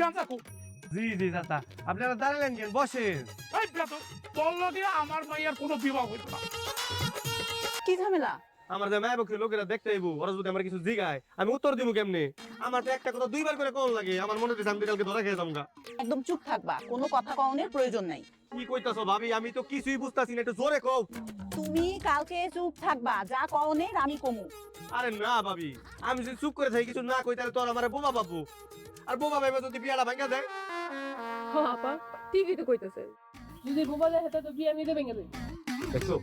গাঞ্জা কো। জি জি চাচা, আপনারা দাঁড়ালেন কেন? বসেন। এই বেদব, তোর লগে আমার মাইয়ার কোনো বিবাহ হইত না। কি ঝামেলা? আমার যে মায় পক্ষে লোকেরা দেখতে আইবো, ওরা যদি আমার কিছু জিগায় আমি উত্তর দিব কেমনে? আমার তো একটা কথা দুইবার করে কোন লাগে, আমার মনে হচ্ছে আমি কালকে ধরা খেয়ে যাবো। একদম চুপ থাকবা, কোনো কথা কওনের প্রয়োজন নাই। কি কইতাছো ভাবি? আমি তো কিছুই বুঝতাছি না, একটু জোরে কও। তুমি কালকে চুপ থাকবা, যা কওনের আমি কমু। আরে না ভাবি, আমি যদি চুপ করে থাকি কিছু না কই তাহলে তো আর আমার বোমা পাবো, আর বোমা ভাইবা যদি বিয়াটা ভাঙা দেয়। আপা ঠিকই তো কইতেছে, যদি বোবা দেয় তো বিয়ে আমি দেবেন গেলে। দেখছো,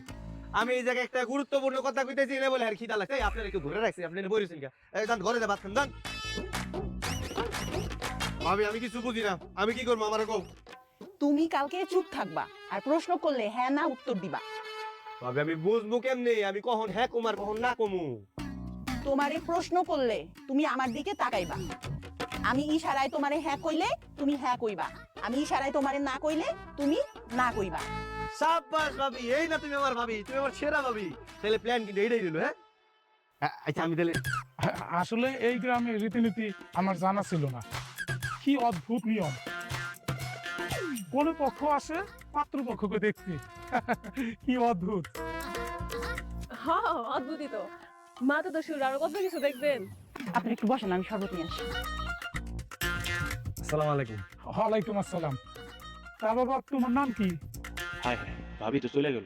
আমি এই জায়গায় একটা গুরুত্বপূর্ণ কথা কইতেছি না বলে আর খিদা লাগছে। আপনারা একটু ধরে রাখছি, আপনি বলেছেন কে? এই যান ঘরে যা, ভাত খান যান। ভাবি আমি কিছু বুঝি না, আমি কি করবো আমার কও। তুমি কালকে চুপ থাকবা, আর প্রশ্ন করলে হ্যাঁ না উত্তর দিবা। ভাবি আমি বুঝবো কেমনে আমি কখন হ্যাঁ কুমার কখন না কমু? তোমারে প্রশ্ন করলে তুমি আমার দিকে তাকাইবা। আমি ইশারায় তোমারে হ্যাঁ কইলে তুমি হ্যাঁ কইবা, আমি ইশারায় তোমারে না কইলে তুমি না কইবা। সাব্বাস ভাবি, এই না তুমি আমার ভাবি, তুমি আমার সেরা ভাবি। তাহলে প্ল্যান কিন্তু এইটাই দিল। হ্যাঁ আচ্ছা, আমি তাহলে আসলে এই গ্রামের রীতিনীতি আমার জানা ছিল না। কি অদ্ভুত নিয়ম, কোন পক্ষ আসে পাত্রপক্ষকে দেখতে। কি অদ্ভুত। হ্যাঁ অদ্ভুতই তো, মা তো দোষুর আরো কত কিছু দেখবেন। আপনি একটু বসেন, আমি শরবত নিয়ে আসি। আসসালামু আলাইকুম। ওয়ালাইকুম আসসালাম। তা বাবা, তোমার নাম কি? হায় হায়, ভাবি তো চলে গেল।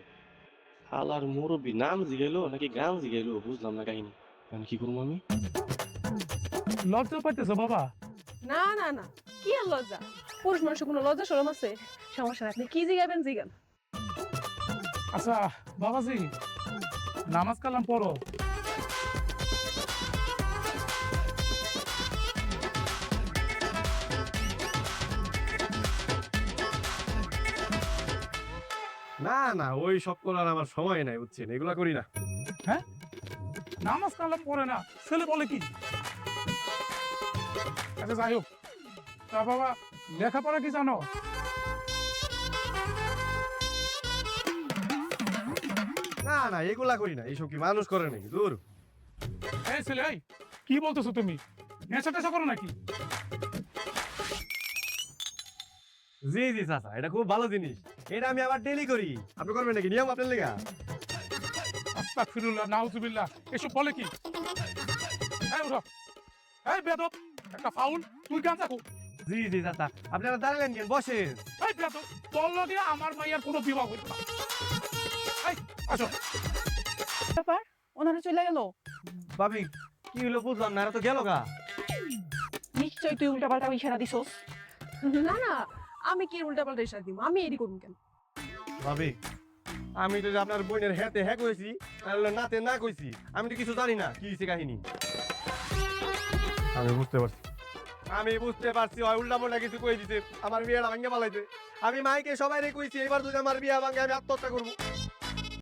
হালার মুরব্বী নাম জিগেলো নাকি গান জিগেলো বুঝলাম না কাহিনী। আমি কি করবো আমি? লজ্জা পাইতেছো বাবা? না না না, কি আর লজ্জা, পুরুষ মানুষের কোনো লজ্জা শরম আছে? সমস্যা নাই, আপনি কি জিগাবেন জিগান। আচ্ছা বাবাজি, নামাজ কালাম পড়ো। না না, ওই সব করার আমার সময় নাই, বুঝছেন? এগুলা করি না। হ্যাঁ, নামাজ কালাম পড়ে না, ছেলে বলে কি? আচ্ছা যাই হোক, তা বাবা লেখাপড়া কি জানো? না না, এগুলা করি না। এইসব কি মানুষ করে নাকি? দূর। এই ছেলে, এই কি বলতেছো তুমি? নেশা টেশা করো নাকি? জি জি চাচা, এটা খুব ভালো জিনিস। এটা আমি আবার ডেলি করি। আপনি করবেন নাকি? নিয়ম আপনার লেগা। আস্তাগফিরুল্লাহ, নাউজুবিল্লাহ, এসব বলে কি? এই উঠো, এই বেদব, একটা ফাউল, তুই গাঞ্জা কো। জি জি চাচা, আপনারা দাঁড়ালেন কেন? বসেন। এই বেদব, তোর লগে আমার মাইয়ার কোনো বিবাহ হইত না। এই আসো। ব্যাপার, ওনারা চলে গেল। ভাবি কি হলো বুঝলাম না, এরা তো গেল গা। নিশ্চয়ই তুই উল্টা পাল্টা ইশারা দিছস। না না, আমি কি উল্টা পাল্টা ইশারা দিব? আমি এডি করুন কেন? ভাবি আমি তো যে আপনার বোনের হ্যাতে হ্যাঁ কইছি আর নাতে না কইছি, আমি তো কিছু জানি না কি হইছে কাহিনী। আমি বুঝতে পারছি হয় উল্টা মোল্টা কিছু কই দিতে, আমার বিয়েটা ভাঙ্গে পালাইতে। আমি মাইকে সবাই কইছি এবার যদি আমার বিয়ে ভাঙ্গে আমি আত্মহত্যা করবো।